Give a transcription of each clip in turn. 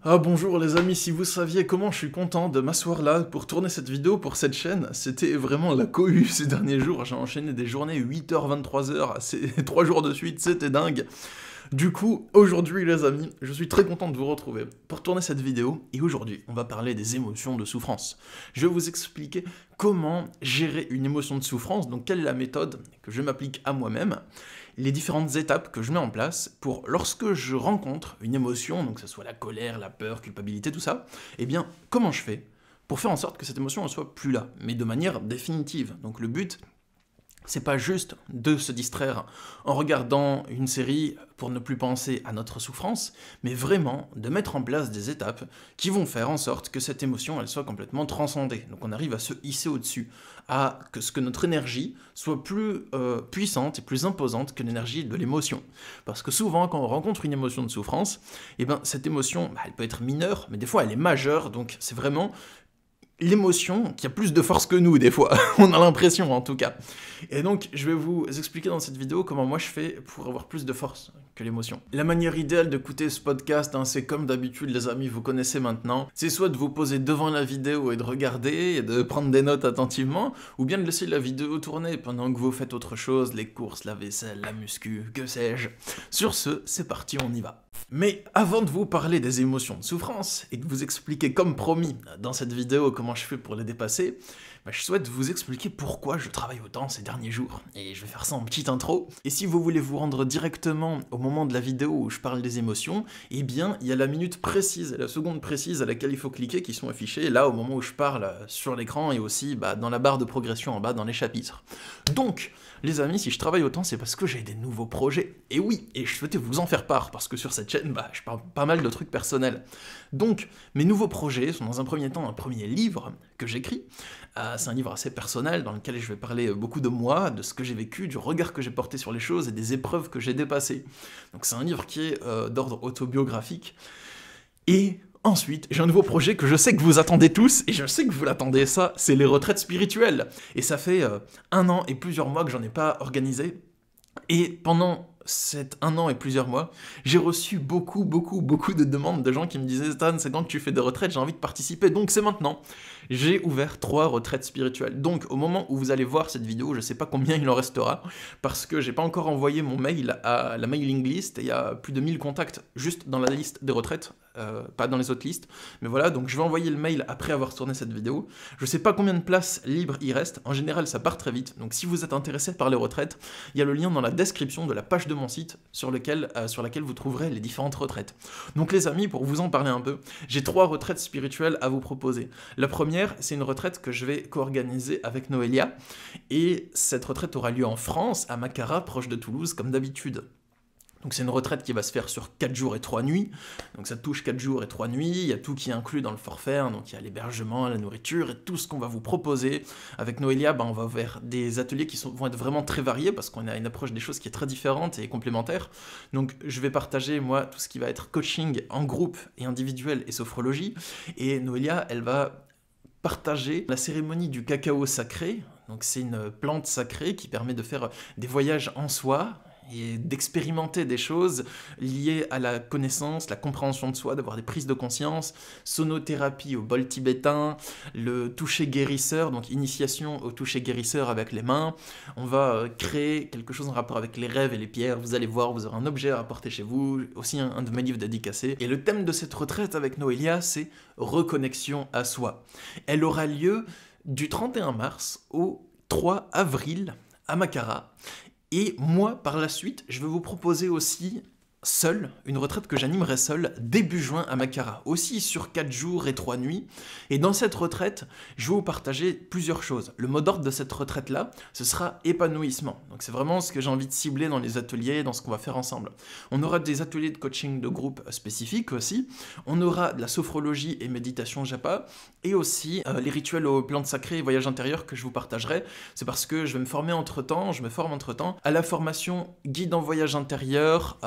Ah bonjour les amis, si vous saviez comment je suis content de m'asseoir là pour tourner cette vidéo pour cette chaîne, c'était vraiment la cohue ces derniers jours, j'ai enchaîné des journées 8h, 23h, c'est 3 jours de suite, c'était dingue. Du coup, aujourd'hui les amis, je suis très content de vous retrouver pour tourner cette vidéo, et aujourd'hui, on va parler des émotions de souffrance. Je vais vous expliquer comment gérer une émotion de souffrance, donc quelle est la méthode que je m'applique à moi-même, les différentes étapes que je mets en place pour, lorsque je rencontre une émotion, donc que ce soit la colère, la peur, culpabilité, tout ça, eh bien, comment je fais pour faire en sorte que cette émotion ne soit plus là, mais de manière définitive. Donc le but, c'est pas juste de se distraire en regardant une série pour ne plus penser à notre souffrance, mais vraiment de mettre en place des étapes qui vont faire en sorte que cette émotion elle soit complètement transcendée. Donc on arrive à se hisser au-dessus, à ce que notre énergie soit plus puissante et plus imposante que l'énergie de l'émotion. Parce que souvent quand on rencontre une émotion de souffrance, eh ben, cette émotion elle peut être mineure, mais des fois elle est majeure, donc c'est vraiment l'émotion qui a plus de force que nous, des fois. On a l'impression, en tout cas. Et donc, je vais vous expliquer dans cette vidéo comment moi je fais pour avoir plus de force que l'émotion. La manière idéale d'écouter ce podcast, c'est comme d'habitude, les amis, vous connaissez maintenant. C'est soit de vous poser devant la vidéo et de regarder, et de prendre des notes attentivement, ou bien de laisser la vidéo tourner pendant que vous faites autre chose, les courses, la vaisselle, la muscu, que sais-je. Sur ce, c'est parti, on y va. Mais avant de vous parler des émotions de souffrance, et de vous expliquer comme promis dans cette vidéo comment je fais pour les dépasser, je souhaite vous expliquer pourquoi je travaille autant ces derniers jours. Et je vais faire ça en petite intro. Et si vous voulez vous rendre directement au moment de la vidéo où je parle des émotions, eh bien, il y a la minute précise et la seconde précise à laquelle il faut cliquer qui sont affichées là au moment où je parle sur l'écran et aussi dans la barre de progression en bas dans les chapitres. Donc, les amis, si je travaille autant, c'est parce que j'ai des nouveaux projets. Et oui, et je souhaitais vous en faire part, parce que sur cette chaîne, je parle pas mal de trucs personnels. Donc, mes nouveaux projets sont dans un premier temps un premier livre que j'écris. C'est un livre assez personnel dans lequel je vais parler beaucoup de moi, de ce que j'ai vécu, du regard que j'ai porté sur les choses et des épreuves que j'ai dépassées. Donc c'est un livre qui est d'ordre autobiographique. Et ensuite, j'ai un nouveau projet que je sais que vous attendez tous, et je sais que vous l'attendez, ça, c'est les retraites spirituelles. Et ça fait 1 an et plusieurs mois que j'en ai pas organisé. Et pendant cet 1 an et plusieurs mois, j'ai reçu beaucoup de demandes de gens qui me disaient « Stan, c'est quand tu fais des retraites, j'ai envie de participer, donc c'est maintenant ». J'ai ouvert 3 retraites spirituelles. Donc au moment où vous allez voir cette vidéo, je sais pas combien il en restera, parce que j'ai pas encore envoyé mon mail à la mailing list, et il y a plus de 1000 contacts juste dans la liste des retraites, pas dans les autres listes. Mais voilà, donc je vais envoyer le mail après avoir tourné cette vidéo. Je sais pas combien de places libres il reste, en général ça part très vite, donc si vous êtes intéressé par les retraites, il y a le lien dans la description de la page de mon site sur laquelle vous trouverez les différentes retraites. Donc les amis, pour vous en parler un peu, j'ai 3 retraites spirituelles à vous proposer. La première, c'est une retraite que je vais co-organiser avec Noélia, et cette retraite aura lieu en France, à Macara, proche de Toulouse, comme d'habitude. Donc c'est une retraite qui va se faire sur 4 jours et 3 nuits, donc ça touche 4 jours et 3 nuits, il y a tout qui est inclus dans le forfait, donc il y a l'hébergement, la nourriture et tout ce qu'on va vous proposer. Avec Noélia, on va vers des ateliers qui vont être vraiment très variés, parce qu'on a une approche des choses qui est très différente et complémentaire. Donc je vais partager, moi, tout ce qui va être coaching en groupe et individuel et sophrologie, et Noélia, elle va partager la cérémonie du cacao sacré. Donc c'est une plante sacrée qui permet de faire des voyages en soi, et d'expérimenter des choses liées à la connaissance, la compréhension de soi, d'avoir des prises de conscience, sonothérapie au bol tibétain, le toucher guérisseur, donc initiation au toucher guérisseur avec les mains. On va créer quelque chose en rapport avec les rêves et les pierres, vous allez voir, vous aurez un objet à apporter chez vous, aussi un de mes livres dédicacés. Et le thème de cette retraite avec Noélia, c'est reconnexion à soi. Elle aura lieu du 31 mars au 3 avril à Macara. Et moi, par la suite, je vais vous proposer aussi, seul, une retraite que j'animerai seul, début juin à Macara, aussi sur 4 jours et 3 nuits. Et dans cette retraite, je vais vous partager plusieurs choses. Le mot d'ordre de cette retraite-là, ce sera épanouissement. Donc c'est vraiment ce que j'ai envie de cibler dans les ateliers, dans ce qu'on va faire ensemble. On aura des ateliers de coaching de groupe spécifiques aussi, on aura de la sophrologie et méditation japa, et aussi les rituels aux plantes sacrées et voyages intérieurs que je vous partagerai. C'est parce que je vais me former entre-temps, je me forme entre-temps, à la formation guide en voyage intérieur,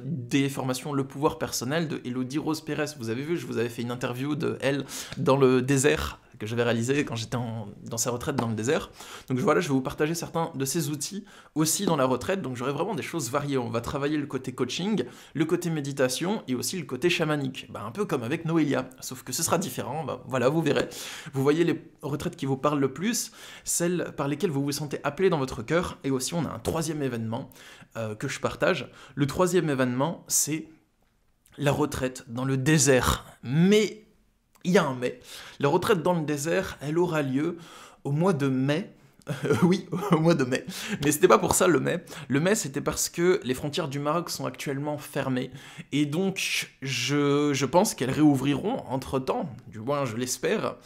des formations Le pouvoir personnel de Elodie Rose Pérez. Vous avez vu, je vous avais fait une interview de elle dans le désert que j'avais réalisé quand j'étais dans sa retraite dans le désert. Donc voilà, je vais vous partager certains de ces outils aussi dans la retraite, donc j'aurai vraiment des choses variées. On va travailler le côté coaching, le côté méditation et aussi le côté chamanique. Un peu comme avec Noélia, sauf que ce sera différent, voilà, vous verrez. Vous voyez les retraites qui vous parlent le plus, celles par lesquelles vous vous sentez appelé dans votre cœur, et aussi on a un troisième événement que je partage. Le troisième événement, c'est la retraite dans le désert. Mais, il y a un mais. La retraite dans le désert, elle aura lieu au mois de mai. Oui, au mois de mai. Mais c'était pas pour ça le mai. Le mai, c'était parce que les frontières du Maroc sont actuellement fermées. Et donc, je pense qu'elles réouvriront entre-temps. Du moins, je l'espère.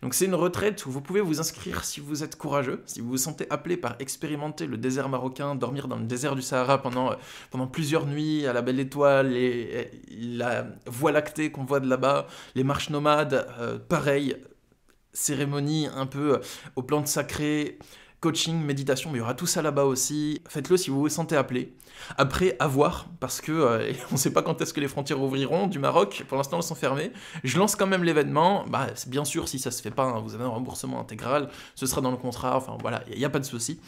Donc c'est une retraite où vous pouvez vous inscrire si vous êtes courageux, si vous vous sentez appelé par expérimenter le désert marocain, dormir dans le désert du Sahara pendant plusieurs nuits, à la belle étoile, et la voie lactée qu'on voit de là-bas, les marches nomades, pareil, cérémonie un peu aux plantes sacrées, coaching, méditation, mais il y aura tout ça là-bas aussi. Faites-le si vous vous sentez appelé. Après, à voir, parce que on ne sait pas quand est-ce que les frontières ouvriront du Maroc. Pour l'instant, elles sont fermées. Je lance quand même l'événement. Bien sûr, si ça se fait pas, hein, vous avez un remboursement intégral. Ce sera dans le contrat. Enfin, voilà, il n'y a pas de souci.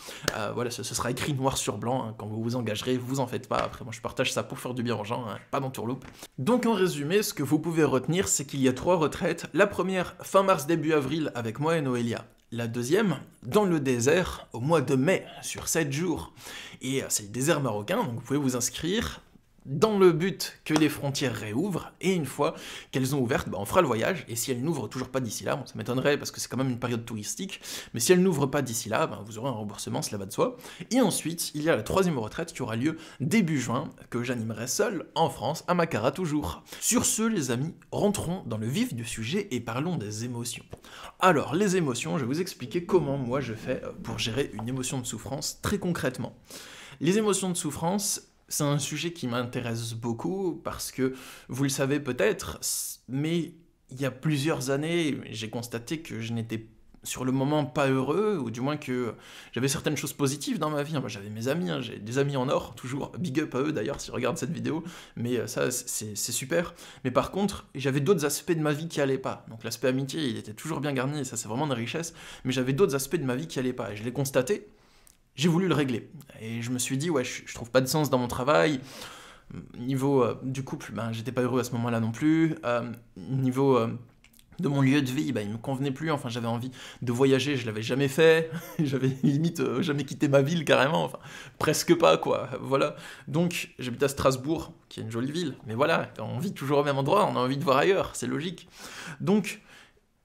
Voilà, ce sera écrit noir sur blanc. Hein, quand vous vous engagerez, vous en faites pas. Après, moi, je partage ça pour faire du bien aux gens, hein, pas d'entourloupe. Donc, en résumé, ce que vous pouvez retenir, c'est qu'il y a 3 retraites. La première, fin mars, début avril, avec moi et Noélia. La deuxième, dans le désert, au mois de mai, sur 7 jours. Et c'est le désert marocain, donc vous pouvez vous inscrire dans le but que les frontières réouvrent, et une fois qu'elles ont ouvertes, on fera le voyage, et si elles n'ouvrent toujours pas d'ici là, bon, ça m'étonnerait parce que c'est quand même une période touristique, mais si elles n'ouvrent pas d'ici là, vous aurez un remboursement, cela va de soi. Et ensuite, il y a la 3e retraite qui aura lieu début juin, que j'animerai seul, en France, à Makara toujours. Sur ce, les amis, rentrons dans le vif du sujet et parlons des émotions. Alors, les émotions, je vais vous expliquer comment moi je fais pour gérer une émotion de souffrance très concrètement. Les émotions de souffrance, c'est un sujet qui m'intéresse beaucoup parce que, vous le savez peut-être, mais il y a plusieurs années, j'ai constaté que je n'étais sur le moment pas heureux, ou du moins que j'avais certaines choses positives dans ma vie. Moi, j'avais mes amis, j'ai des amis en or, toujours, big up à eux d'ailleurs s'ils regardent cette vidéo, mais ça c'est super. Mais par contre, j'avais d'autres aspects de ma vie qui allaient pas. Donc l'aspect amitié, il était toujours bien garni, et ça c'est vraiment une richesse, mais j'avais d'autres aspects de ma vie qui allaient pas, et je l'ai constaté. J'ai voulu le régler, et je me suis dit, ouais, je trouve pas de sens dans mon travail. Niveau du couple, j'étais pas heureux à ce moment-là non plus. Niveau de mon lieu de vie, il me convenait plus, enfin j'avais envie de voyager, je l'avais jamais fait, j'avais limite jamais quitté ma ville carrément, enfin presque pas quoi, voilà. Donc j'habite à Strasbourg, qui est une jolie ville, mais voilà, on vit toujours au même endroit, on a envie de voir ailleurs, c'est logique. Donc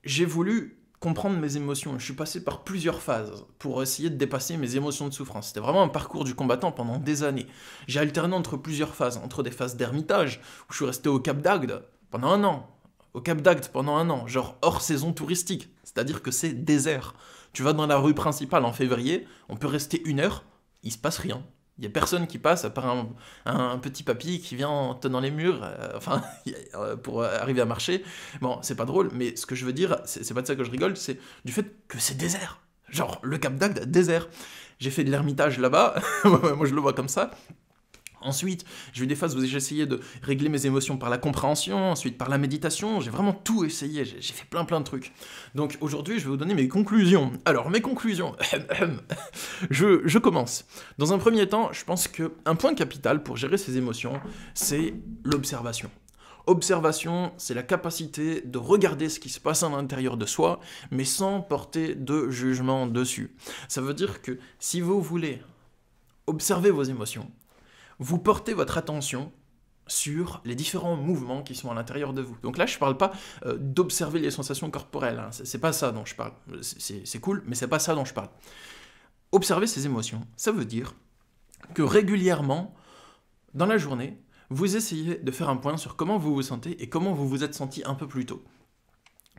j'ai voulu comprendre mes émotions. Je suis passé par plusieurs phases pour essayer de dépasser mes émotions de souffrance. C'était vraiment un parcours du combattant pendant des années. J'ai alterné entre plusieurs phases, entre des phases d'ermitage, où je suis resté au Cap d'Agde pendant 1 an, au Cap d'Agde pendant 1 an, genre hors saison touristique, c'est-à-dire que c'est désert. Tu vas dans la rue principale en février, on peut rester 1 heure, il se passe rien. Il n'y a personne qui passe, à part un petit papy qui vient en tenant les murs, pour arriver à marcher. Bon, c'est pas drôle, mais ce que je veux dire, c'est pas de ça que je rigole, c'est du fait que c'est désert. Genre, le Cap d'Agde, désert. J'ai fait de l'ermitage là-bas, moi je le vois comme ça. Ensuite, j'ai eu des phases où j'ai essayé de régler mes émotions par la compréhension, ensuite par la méditation, j'ai vraiment tout essayé, j'ai fait plein de trucs. Donc aujourd'hui, je vais vous donner mes conclusions. Alors, mes conclusions, je commence. Dans un premier temps, je pense qu'un point capital pour gérer ses émotions, c'est l'observation. Observation, c'est la capacité de regarder ce qui se passe à l'intérieur de soi, mais sans porter de jugement dessus. Ça veut dire que si vous voulez observer vos émotions, vous portez votre attention sur les différents mouvements qui sont à l'intérieur de vous. Donc là, je ne parle pas d'observer les sensations corporelles, hein. C'est pas ça dont je parle. C'est cool, mais c'est pas ça dont je parle. Observer ces émotions, ça veut dire que régulièrement, dans la journée, vous essayez de faire un point sur comment vous vous sentez et comment vous vous êtes senti un peu plus tôt.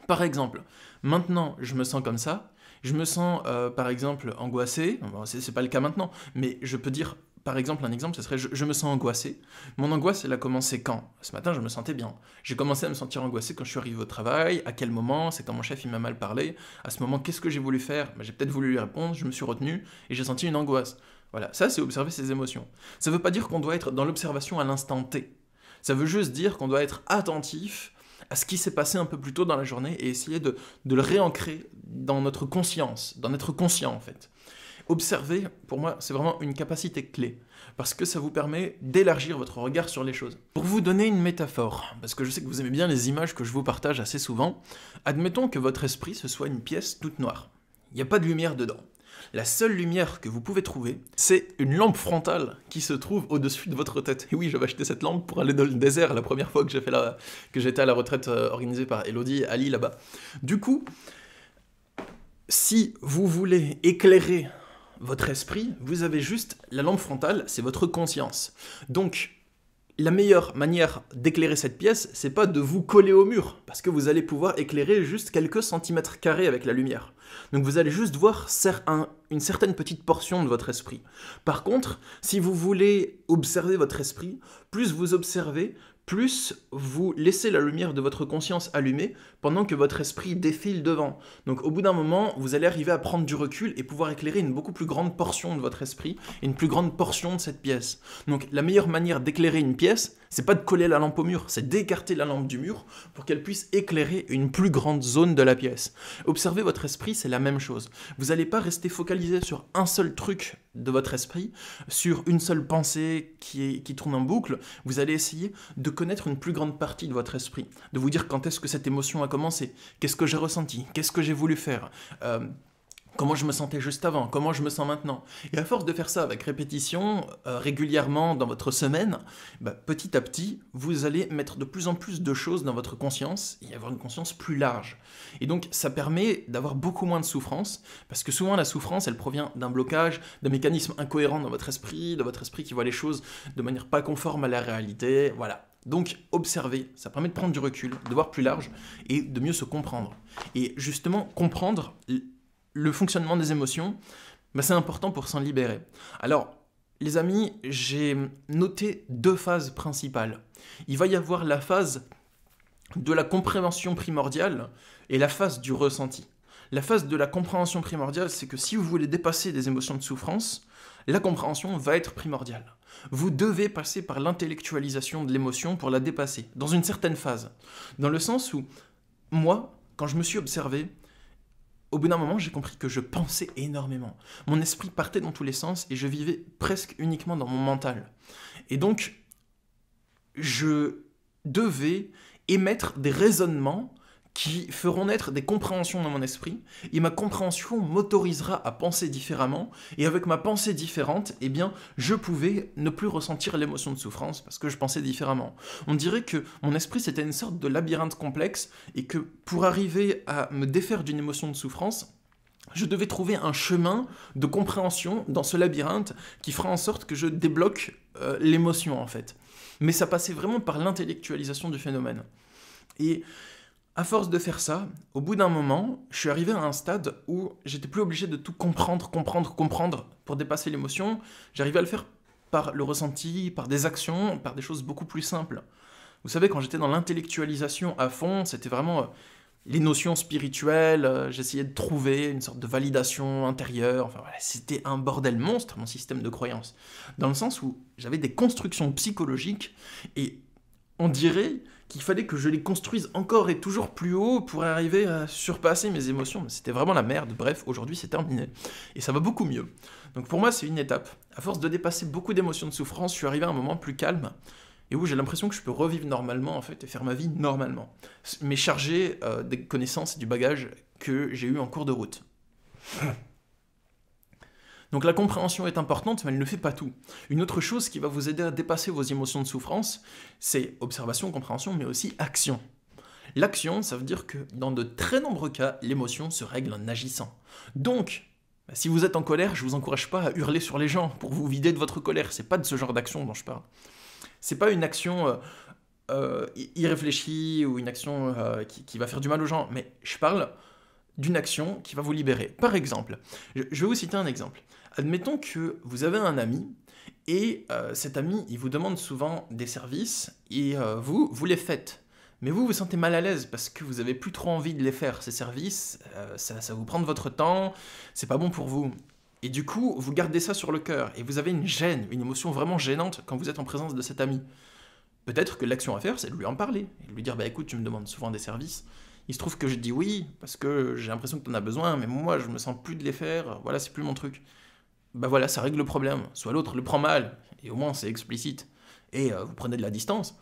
Par exemple, maintenant, je me sens comme ça, je me sens, par exemple, angoissé, bon, c'est pas le cas maintenant, mais je peux dire... Par exemple, un exemple, ce serait je me sens angoissé. Mon angoisse, elle a commencé quand? Ce matin, je me sentais bien. J'ai commencé à me sentir angoissé quand je suis arrivé au travail. À quel moment? C'est quand mon chef il m'a mal parlé. À ce moment, qu'est-ce que j'ai voulu faire? J'ai peut-être voulu lui répondre, je me suis retenu et j'ai senti une angoisse. Voilà, ça c'est observer ses émotions. Ça ne veut pas dire qu'on doit être dans l'observation à l'instant T. Ça veut juste dire qu'on doit être attentif à ce qui s'est passé un peu plus tôt dans la journée et essayer de le réancrer dans notre conscience, d'en être conscient en fait. Observer, pour moi, c'est vraiment une capacité clé, parce que ça vous permet d'élargir votre regard sur les choses. Pour vous donner une métaphore, parce que je sais que vous aimez bien les images que je vous partage assez souvent, admettons que votre esprit, ce soit une pièce toute noire. Il n'y a pas de lumière dedans. La seule lumière que vous pouvez trouver, c'est une lampe frontale qui se trouve au-dessus de votre tête. Et oui, j'avais acheté cette lampe pour aller dans le désert la première fois que j'étais à la retraite organisée par Elodie et Ali là-bas. Du coup, si vous voulez éclairer votre esprit, vous avez juste la lampe frontale, c'est votre conscience. Donc, la meilleure manière d'éclairer cette pièce, c'est pas de vous coller au mur, parce que vous allez pouvoir éclairer juste quelques centimètres carrés avec la lumière. Donc vous allez juste voir une certaine petite portion de votre esprit. Par contre, si vous voulez observer votre esprit, plus vous observez, plus vous laissez la lumière de votre conscience allumée pendant que votre esprit défile devant. Donc au bout d'un moment, vous allez arriver à prendre du recul et pouvoir éclairer une beaucoup plus grande portion de votre esprit et une plus grande portion de cette pièce. Donc la meilleure manière d'éclairer une pièce, c'est pas de coller la lampe au mur, c'est d'écarter la lampe du mur pour qu'elle puisse éclairer une plus grande zone de la pièce. Observer votre esprit, c'est la même chose. Vous n'allez pas rester focalisé sur un seul truc de votre esprit, sur une seule pensée qui tourne en boucle. Vous allez essayer de connaître une plus grande partie de votre esprit, de vous dire quand est-ce que cette émotion a commencé, qu'est-ce que j'ai ressenti, qu'est-ce que j'ai voulu faire, comment je me sentais juste avant, comment je me sens maintenant. Et à force de faire ça avec répétition, régulièrement dans votre semaine, petit à petit, vous allez mettre de plus en plus de choses dans votre conscience et avoir une conscience plus large. Et donc, ça permet d'avoir beaucoup moins de souffrance, parce que souvent, la souffrance, elle provient d'un blocage, d'un mécanisme incohérent dans votre esprit, de votre esprit qui voit les choses de manière pas conforme à la réalité, voilà. Donc, observer, ça permet de prendre du recul, de voir plus large et de mieux se comprendre. Et justement, comprendre le fonctionnement des émotions, c'est important pour s'en libérer. Alors, les amis, j'ai noté 2 phases principales. Il va y avoir la phase de la compréhension primordiale et la phase du ressenti. La phase de la compréhension primordiale, c'est que si vous voulez dépasser des émotions de souffrance, la compréhension va être primordiale. Vous devez passer par l'intellectualisation de l'émotion pour la dépasser, dans une certaine phase. Dans le sens où, moi, quand je me suis observé, au bout d'un moment, j'ai compris que je pensais énormément. Mon esprit partait dans tous les sens et je vivais presque uniquement dans mon mental. Et donc, je devais émettre des raisonnements qui feront naître des compréhensions dans mon esprit, et ma compréhension m'autorisera à penser différemment, et avec ma pensée différente, eh bien, je pouvais ne plus ressentir l'émotion de souffrance, parce que je pensais différemment. On dirait que mon esprit, c'était une sorte de labyrinthe complexe, et que pour arriver à me défaire d'une émotion de souffrance, je devais trouver un chemin de compréhension dans ce labyrinthe qui fera en sorte que je débloque l'émotion, en fait. Mais ça passait vraiment par l'intellectualisation du phénomène. Et à force de faire ça, au bout d'un moment, je suis arrivé à un stade où j'étais plus obligé de tout comprendre pour dépasser l'émotion. J'arrivais à le faire par le ressenti, par des actions, par des choses beaucoup plus simples. Vous savez, quand j'étais dans l'intellectualisation à fond, c'était vraiment les notions spirituelles, j'essayais de trouver une sorte de validation intérieure, enfin voilà, c'était un bordel monstre, mon système de croyance. Dans le sens où j'avais des constructions psychologiques et on dirait qu'il fallait que je les construise encore et toujours plus haut pour arriver à surpasser mes émotions. Mais c'était vraiment la merde. Bref, aujourd'hui, c'est terminé. Et ça va beaucoup mieux. Donc pour moi, c'est une étape. À force de dépasser beaucoup d'émotions de souffrance, je suis arrivé à un moment plus calme et où j'ai l'impression que je peux revivre normalement, en fait, et faire ma vie normalement. Mais chargé des connaissances et du bagage que j'ai eu en cours de route. Donc la compréhension est importante, mais elle ne fait pas tout. Une autre chose qui va vous aider à dépasser vos émotions de souffrance, c'est observation, compréhension, mais aussi action. L'action, ça veut dire que dans de très nombreux cas, l'émotion se règle en agissant. Donc, si vous êtes en colère, je ne vous encourage pas à hurler sur les gens pour vous vider de votre colère. C'est pas de ce genre d'action dont je parle. C'est pas une action irréfléchie ou une action qui va faire du mal aux gens, mais je parle d'une action qui va vous libérer. Par exemple, je vais vous citer un exemple. Admettons que vous avez un ami, et cet ami, il vous demande souvent des services, et vous les faites. Mais vous sentez mal à l'aise, parce que vous avez plus trop envie de les faire, ces services, ça vous prend de votre temps, c'est pas bon pour vous. Et du coup, vous gardez ça sur le cœur, et vous avez une gêne, une émotion vraiment gênante quand vous êtes en présence de cet ami. Peut-être que l'action à faire, c'est de lui en parler, et de lui dire, bah écoute, tu me demandes souvent des services, il se trouve que je dis oui, parce que j'ai l'impression que tu en as besoin, mais moi, je me sens plus de les faire, voilà, c'est plus mon truc. Bah voilà, ça règle le problème. Soit l'autre le prend mal, et au moins c'est explicite, et vous prenez de la distance,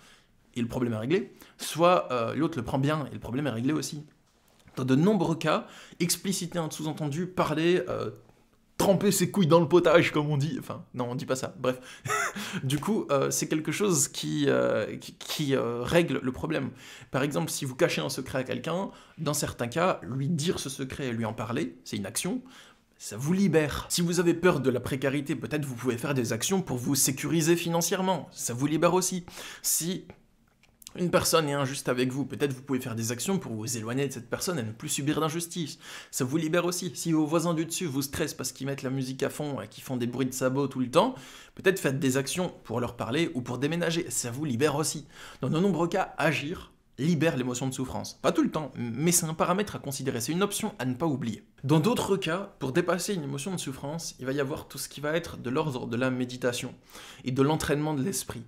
et le problème est réglé. Soit l'autre le prend bien, et le problème est réglé aussi. Dans de nombreux cas, expliciter un sous-entendu, parler, tremper ses couilles dans le potage, comme on dit. Enfin, non, on dit pas ça. Bref. Du coup, c'est quelque chose qui règle le problème. Par exemple, si vous cachez un secret à quelqu'un, dans certains cas, lui dire ce secret et lui en parler, c'est une action, ça vous libère. Si vous avez peur de la précarité, peut-être vous pouvez faire des actions pour vous sécuriser financièrement. Ça vous libère aussi. Si une personne est injuste avec vous, peut-être vous pouvez faire des actions pour vous éloigner de cette personne et ne plus subir d'injustice. Ça vous libère aussi. Si vos voisins du dessus vous stressent parce qu'ils mettent la musique à fond et qu'ils font des bruits de sabots tout le temps, peut-être faites des actions pour leur parler ou pour déménager. Ça vous libère aussi. Dans de nombreux cas, agir libère l'émotion de souffrance. Pas tout le temps, mais c'est un paramètre à considérer, c'est une option à ne pas oublier. Dans d'autres cas, pour dépasser une émotion de souffrance, il va y avoir tout ce qui va être de l'ordre de la méditation et de l'entraînement de l'esprit.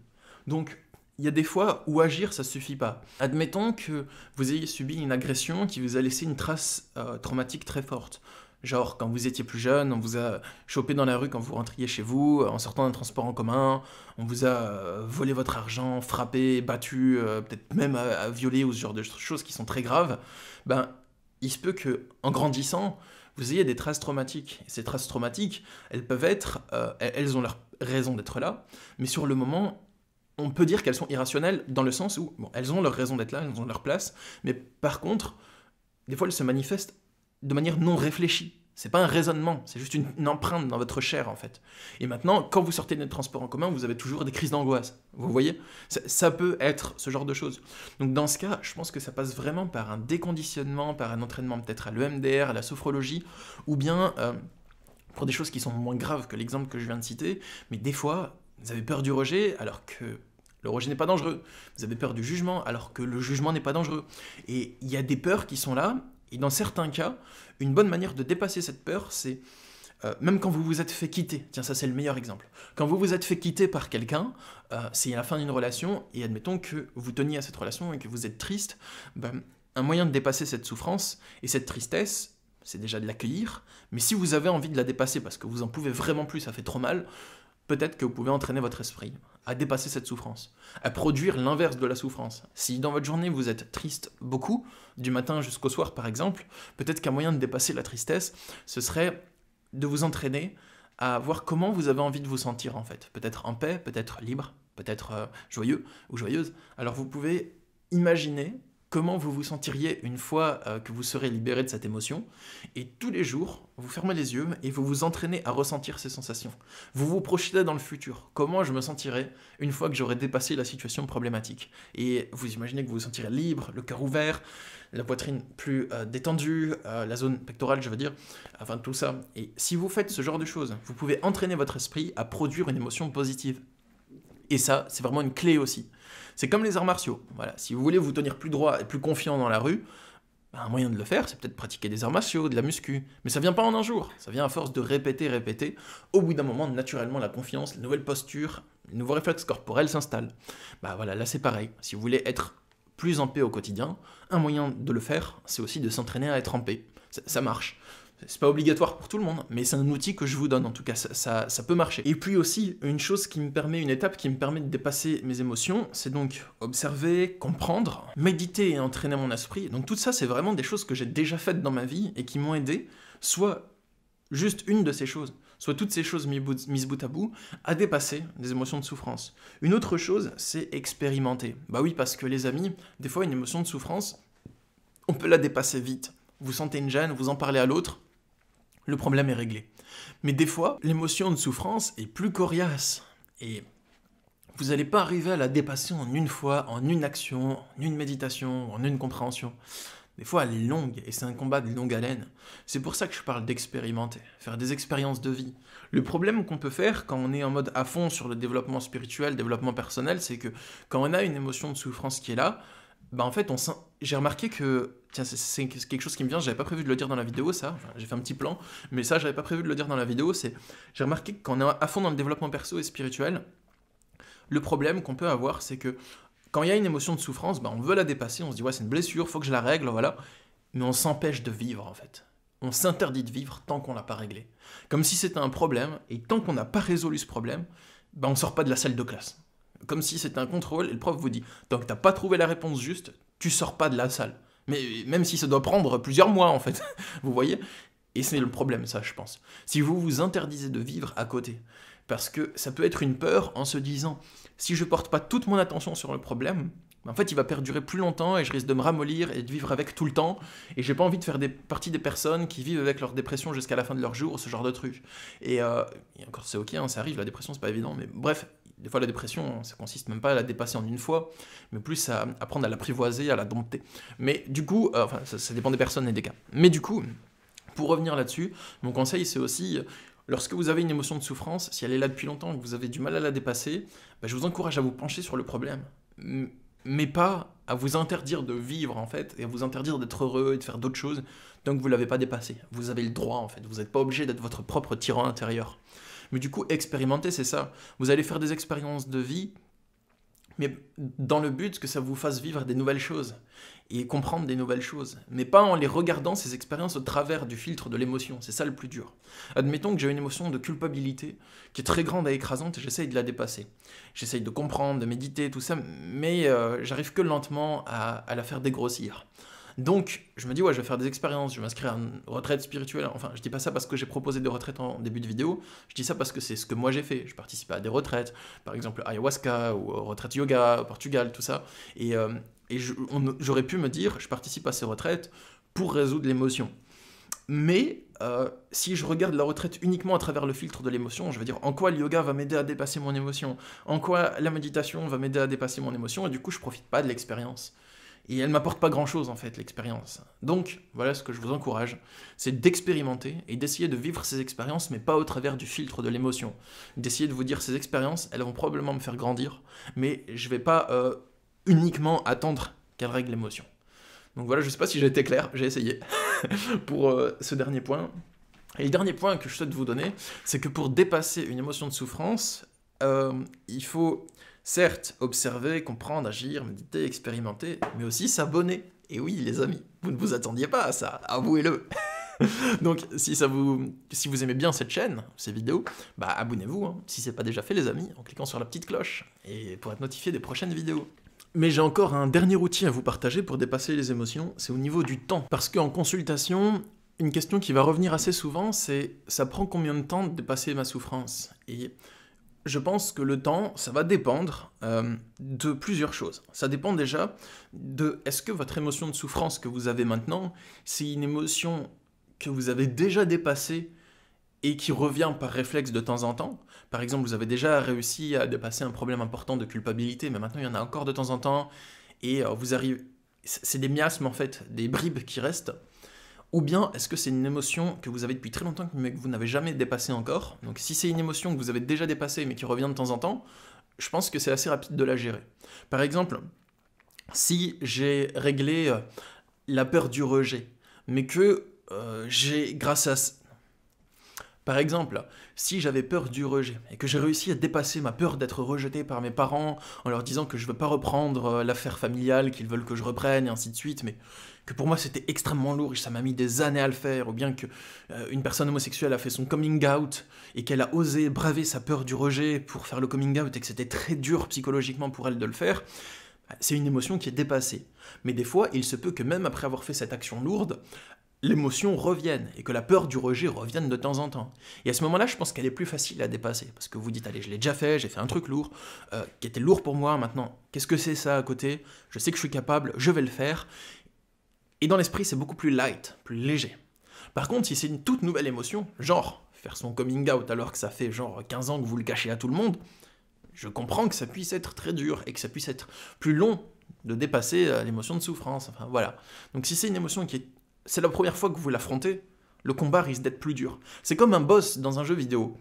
Donc, il y a des fois où agir, ça suffit pas. Admettons que vous ayez subi une agression qui vous a laissé une trace traumatique très forte. Genre, quand vous étiez plus jeune, on vous a chopé dans la rue quand vous rentriez chez vous, en sortant d'un transport en commun, on vous a volé votre argent, frappé, battu, peut-être même violé ou ce genre de choses qui sont très graves. Ben, il se peut que, en grandissant, vous ayez des traces traumatiques. Et ces traces traumatiques, elles peuvent être, elles ont leur raison d'être là, mais sur le moment, on peut dire qu'elles sont irrationnelles dans le sens où, bon, elles ont leur raison d'être là, elles ont leur place, mais par contre, des fois elles se manifestent de manière non réfléchie. C'est pas un raisonnement, c'est juste une empreinte dans votre chair en fait. Et maintenant, quand vous sortez des transports en commun, vous avez toujours des crises d'angoisse. Vous voyez, ça peut être ce genre de choses. Donc dans ce cas, je pense que ça passe vraiment par un déconditionnement, par un entraînement peut-être à l'EMDR, à la sophrologie, ou bien pour des choses qui sont moins graves que l'exemple que je viens de citer, mais des fois, vous avez peur du rejet alors que le rejet n'est pas dangereux. Vous avez peur du jugement alors que le jugement n'est pas dangereux. Et il y a des peurs qui sont là, et dans certains cas, une bonne manière de dépasser cette peur, c'est même quand vous vous êtes fait quitter. Tiens, ça c'est le meilleur exemple. Quand vous vous êtes fait quitter par quelqu'un, c'est à la fin d'une relation, et admettons que vous teniez à cette relation et que vous êtes triste, ben, un moyen de dépasser cette souffrance et cette tristesse, c'est déjà de l'accueillir, mais si vous avez envie de la dépasser parce que vous en pouvez vraiment plus, ça fait trop mal, peut-être que vous pouvez entraîner votre esprit à dépasser cette souffrance, à produire l'inverse de la souffrance. Si dans votre journée vous êtes triste beaucoup, du matin jusqu'au soir par exemple, peut-être qu'un moyen de dépasser la tristesse, ce serait de vous entraîner à voir comment vous avez envie de vous sentir en fait. Peut-être en paix, peut-être libre, peut-être joyeux ou joyeuse. Alors vous pouvez imaginer comment vous vous sentiriez une fois que vous serez libéré de cette émotion, et tous les jours, vous fermez les yeux et vous vous entraînez à ressentir ces sensations. Vous vous projetez dans le futur. Comment je me sentirais une fois que j'aurai dépassé la situation problématique? Et vous imaginez que vous vous sentirez libre, le cœur ouvert, la poitrine plus détendue, la zone pectorale, je veux dire, enfin tout ça. Et si vous faites ce genre de choses, vous pouvez entraîner votre esprit à produire une émotion positive. Et ça, c'est vraiment une clé aussi. C'est comme les arts martiaux. Voilà. Si vous voulez vous tenir plus droit et plus confiant dans la rue, un moyen de le faire, c'est peut-être pratiquer des arts martiaux, de la muscu. Mais ça vient pas en un jour. Ça vient à force de répéter, répéter. Au bout d'un moment, naturellement, la confiance, les nouvelles postures, les nouveaux réflexes corporels s'installent. Bah voilà, là c'est pareil. Si vous voulez être plus en paix au quotidien, un moyen de le faire, c'est aussi de s'entraîner à être en paix. Ça marche. C'est pas obligatoire pour tout le monde, mais c'est un outil que je vous donne, en tout cas, ça peut marcher. Et puis aussi, une étape qui me permet de dépasser mes émotions, c'est donc observer, comprendre, méditer et entraîner mon esprit. Donc tout ça, c'est vraiment des choses que j'ai déjà faites dans ma vie et qui m'ont aidé, soit juste une de ces choses, soit toutes ces choses mises bout à bout, à dépasser des émotions de souffrance. Une autre chose, c'est expérimenter. Bah oui, parce que les amis, des fois, une émotion de souffrance, on peut la dépasser vite. Vous sentez une gêne, vous en parlez à l'autre, le problème est réglé. Mais des fois, l'émotion de souffrance est plus coriace. Et vous n'allez pas arriver à la dépasser en une fois, en une action, en une méditation, en une compréhension. Des fois, elle est longue, et c'est un combat de longue haleine. C'est pour ça que je parle d'expérimenter, faire des expériences de vie. Le problème qu'on peut faire quand on est en mode à fond sur le développement spirituel, développement personnel, c'est que quand on a une émotion de souffrance qui est là, bah en fait, j'ai remarqué que, tiens, c'est quelque chose qui me vient, j'avais pas prévu de le dire dans la vidéo, ça, enfin, j'ai fait un petit plan, mais ça, j'avais pas prévu de le dire dans la vidéo, j'ai remarqué que quand on est à fond dans le développement perso et spirituel, le problème qu'on peut avoir, c'est que Quand il y a une émotion de souffrance, on veut la dépasser, on se dit ouais c'est une blessure, faut que je la règle, voilà. Mais on s'empêche de vivre en fait. On s'interdit de vivre tant qu'on l'a pas réglé. Comme si c'était un problème, et tant qu'on n'a pas résolu ce problème, on sort pas de la salle de classe. Comme si c'était un contrôle, et le prof vous dit, tant que t'as pas trouvé la réponse juste, tu sors pas de la salle. Mais même si ça doit prendre plusieurs mois en fait, vous voyez. Et c'est le problème ça je pense. Si vous vous interdisez de vivre à côté, parce que ça peut être une peur en se disant, si je porte pas toute mon attention sur le problème, en fait, il va perdurer plus longtemps et je risque de me ramollir et de vivre avec tout le temps. Et j'ai pas envie de faire partie des personnes qui vivent avec leur dépression jusqu'à la fin de leur jour, ce genre de truc. Et encore, c'est ok, ça arrive, la dépression, c'est pas évident. Mais bref, des fois, la dépression, ça consiste même pas à la dépasser en une fois, mais plus à apprendre à l'apprivoiser, à la dompter. Mais du coup, ça dépend des personnes et des cas. Mais du coup, pour revenir là-dessus, mon conseil, c'est aussi, lorsque vous avez une émotion de souffrance, si elle est là depuis longtemps et que vous avez du mal à la dépasser, je vous encourage à vous pencher sur le problème. Mais pas à vous interdire de vivre en fait, et à vous interdire d'être heureux et de faire d'autres choses tant que vous ne l'avez pas dépassé. Vous avez le droit en fait, vous n'êtes pas obligé d'être votre propre tyran intérieur. Mais du coup, expérimenter, c'est ça. Vous allez faire des expériences de vie, mais dans le but que ça vous fasse vivre des nouvelles choses et comprendre des nouvelles choses, mais pas en les regardant ces expériences au travers du filtre de l'émotion, c'est ça le plus dur. Admettons que j'ai une émotion de culpabilité qui est très grande et écrasante et j'essaye de la dépasser. J'essaye de comprendre, de méditer, tout ça, mais j'arrive que lentement à la faire dégrossir. Donc, je me dis, ouais, je vais faire des expériences, je vais m'inscrire à une retraite spirituelle. Enfin, je dis pas ça parce que j'ai proposé des retraites en début de vidéo, je dis ça parce que c'est ce que moi j'ai fait. Je participais à des retraites, par exemple ayahuasca ou retraite yoga au Portugal, tout ça. Et j'aurais pu me dire, je participe à ces retraites pour résoudre l'émotion. Mais si je regarde la retraite uniquement à travers le filtre de l'émotion, je vais dire en quoi le yoga va m'aider à dépasser mon émotion, en quoi la méditation va m'aider à dépasser mon émotion, et du coup je profite pas de l'expérience. Et elle m'apporte pas grand-chose en fait, l'expérience. Donc, voilà ce que je vous encourage, c'est d'expérimenter et d'essayer de vivre ces expériences, mais pas au travers du filtre de l'émotion. D'essayer de vous dire, ces expériences, elles vont probablement me faire grandir, mais je vais pas uniquement attendre qu'elles règlent l'émotion. Donc voilà, je sais pas si j'ai été clair, j'ai essayé pour ce dernier point. Et le dernier point que je souhaite vous donner, c'est que pour dépasser une émotion de souffrance, il faut certes observer, comprendre, agir, méditer, expérimenter, mais aussi s'abonner. Et oui, les amis, vous ne vous attendiez pas à ça, avouez-le. Donc, si vous aimez bien cette chaîne, ces vidéos, abonnez-vous, hein, si c'est pas déjà fait, les amis, en cliquant sur la petite cloche, et pour être notifié des prochaines vidéos. Mais j'ai encore un dernier outil à vous partager pour dépasser les émotions, c'est au niveau du temps. Parce qu'en consultation, une question qui va revenir assez souvent, c'est « ça prend combien de temps de dépasser ma souffrance ?» Et je pense que le temps, ça va dépendre de plusieurs choses. Ça dépend déjà de est-ce que votre émotion de souffrance que vous avez maintenant, c'est une émotion que vous avez déjà dépassée et qui revient par réflexe de temps en temps. Par exemple, vous avez déjà réussi à dépasser un problème important de culpabilité, mais maintenant il y en a encore de temps en temps, et vous arrivez... C'est des miasmes en fait, des bribes qui restent. Ou bien, est-ce que c'est une émotion que vous avez depuis très longtemps mais que vous n'avez jamais dépassée encore? Donc si c'est une émotion que vous avez déjà dépassée mais qui revient de temps en temps, je pense que c'est assez rapide de la gérer. Par exemple, si j'ai réglé la peur du rejet, mais que grâce à... Par exemple, si j'avais peur du rejet et que j'ai réussi à dépasser ma peur d'être rejeté par mes parents en leur disant que je ne veux pas reprendre l'affaire familiale, qu'ils veulent que je reprenne et ainsi de suite, mais que pour moi c'était extrêmement lourd et ça m'a mis des années à le faire, ou bien que une personne homosexuelle a fait son coming out et qu'elle a osé braver sa peur du rejet pour faire le coming out et que c'était très dur psychologiquement pour elle de le faire, c'est une émotion qui est dépassée. Mais des fois, il se peut que même après avoir fait cette action lourde, l'émotion revienne, et que la peur du rejet revienne de temps en temps. Et à ce moment-là, je pense qu'elle est plus facile à dépasser, parce que vous dites, allez, je l'ai déjà fait, j'ai fait un truc lourd, qui était lourd pour moi, maintenant, qu'est-ce que c'est ça à côté? Je sais que je suis capable, je vais le faire. Et dans l'esprit, c'est beaucoup plus light, plus léger. Par contre, si c'est une toute nouvelle émotion, genre faire son coming out alors que ça fait genre 15 ans que vous le cachez à tout le monde, je comprends que ça puisse être très dur, et que ça puisse être plus long de dépasser l'émotion de souffrance, enfin voilà. Donc si c'est une émotion qui est... C'est la première fois que vous l'affrontez, le combat risque d'être plus dur. C'est comme un boss dans un jeu vidéo.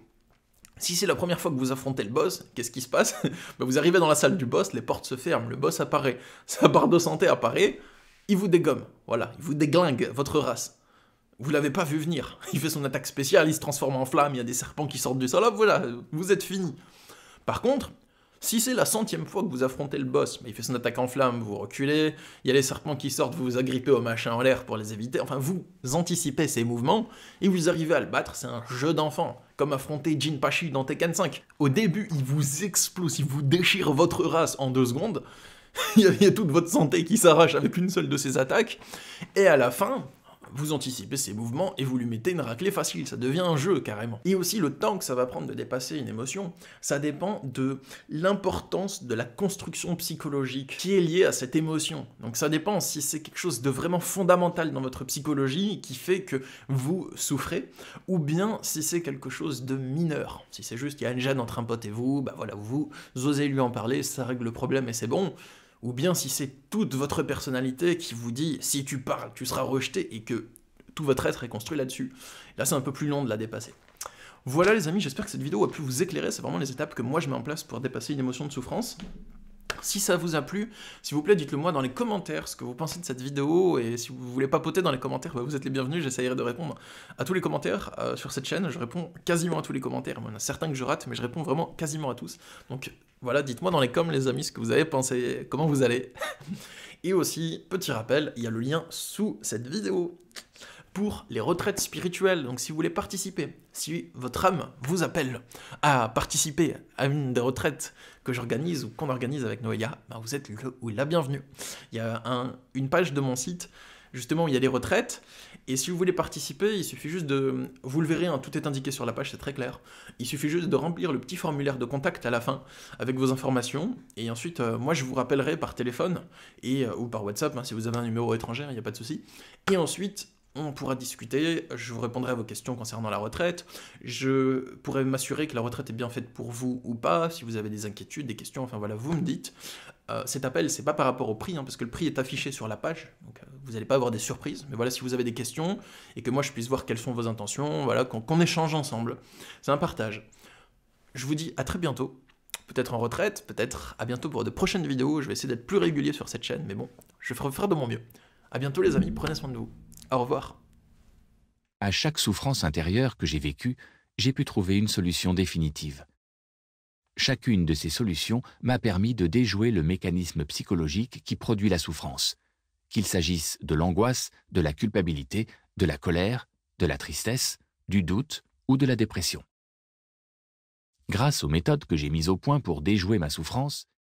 Si c'est la première fois que vous affrontez le boss, qu'est-ce qui se passe? Vous arrivez dans la salle du boss, les portes se ferment, le boss apparaît, sa barre de santé apparaît, il vous dégomme, voilà, il vous déglingue votre race. Vous l'avez pas vu venir, il fait son attaque spéciale, il se transforme en flamme, il y a des serpents qui sortent du sol, hop, voilà, vous êtes fini. Par contre, Si c'est la 100e fois que vous affrontez le boss, il fait son attaque en flamme, vous reculez, il y a les serpents qui sortent, vous vous agrippez au machin en l'air pour les éviter, enfin vous anticipez ces mouvements, et vous arrivez à le battre, c'est un jeu d'enfant, comme affronter Jinpachi dans Tekken 5. Au début, il vous explose, il vous déchire votre race en 2 secondes, il y a toute votre santé qui s'arrache avec une seule de ses attaques, et à la fin, vous anticipez ses mouvements et vous lui mettez une raclée facile, ça devient un jeu carrément. Et aussi le temps que ça va prendre de dépasser une émotion, ça dépend de l'importance de la construction psychologique qui est liée à cette émotion. Donc ça dépend si c'est quelque chose de vraiment fondamental dans votre psychologie qui fait que vous souffrez, ou bien si c'est quelque chose de mineur. Si c'est juste il y a une gêne entre un pote et vous, bah voilà, vous osez lui en parler, ça règle le problème et c'est bon. Ou bien si c'est toute votre personnalité qui vous dit « si tu parles, tu seras rejeté » et que tout votre être est construit là-dessus. Là, c'est un peu plus long de la dépasser. Voilà les amis, j'espère que cette vidéo a pu vous éclairer, c'est vraiment les étapes que moi je mets en place pour dépasser une émotion de souffrance. Si ça vous a plu, s'il vous plaît, dites-le moi dans les commentaires ce que vous pensez de cette vidéo, et si vous voulez papoter dans les commentaires, bah vous êtes les bienvenus, j'essayerai de répondre à tous les commentaires sur cette chaîne, je réponds quasiment à tous les commentaires, il y en a certains que je rate, mais je réponds vraiment quasiment à tous, donc voilà, dites-moi dans les coms les amis ce que vous avez pensé, comment vous allez, et aussi, petit rappel, il y a le lien sous cette vidéo pour les retraites spirituelles, donc si vous voulez participer, si votre âme vous appelle à participer à une des retraites que j'organise ou qu'on organise avec Noélia, bah vous êtes le ou la bienvenue. Il y a une page de mon site, justement, où il y a les retraites, et si vous voulez participer, il suffit juste de... Vous le verrez, hein, tout est indiqué sur la page, c'est très clair. Il suffit juste de remplir le petit formulaire de contact à la fin, avec vos informations, et ensuite, moi je vous rappellerai par téléphone, ou par WhatsApp, hein, si vous avez un numéro étranger, il n'y a pas de souci. Et ensuite, on pourra discuter, je vous répondrai à vos questions concernant la retraite, je pourrai m'assurer que la retraite est bien faite pour vous ou pas, si vous avez des inquiétudes, des questions, enfin voilà, vous me dites. Cet appel, c'est pas par rapport au prix, hein, parce que le prix est affiché sur la page, donc vous n'allez pas avoir des surprises, mais voilà, si vous avez des questions, et que moi je puisse voir quelles sont vos intentions, voilà, qu'on échange ensemble, c'est un partage. Je vous dis à très bientôt, peut-être en retraite, peut-être à bientôt pour de prochaines vidéos, je vais essayer d'être plus régulier sur cette chaîne, mais bon, je ferai de mon mieux. À bientôt les amis, prenez soin de vous. Au revoir. À chaque souffrance intérieure que j'ai vécue, j'ai pu trouver une solution définitive. Chacune de ces solutions m'a permis de déjouer le mécanisme psychologique qui produit la souffrance, qu'il s'agisse de l'angoisse, de la culpabilité, de la colère, de la tristesse, du doute ou de la dépression. Grâce aux méthodes que j'ai mises au point pour déjouer ma souffrance,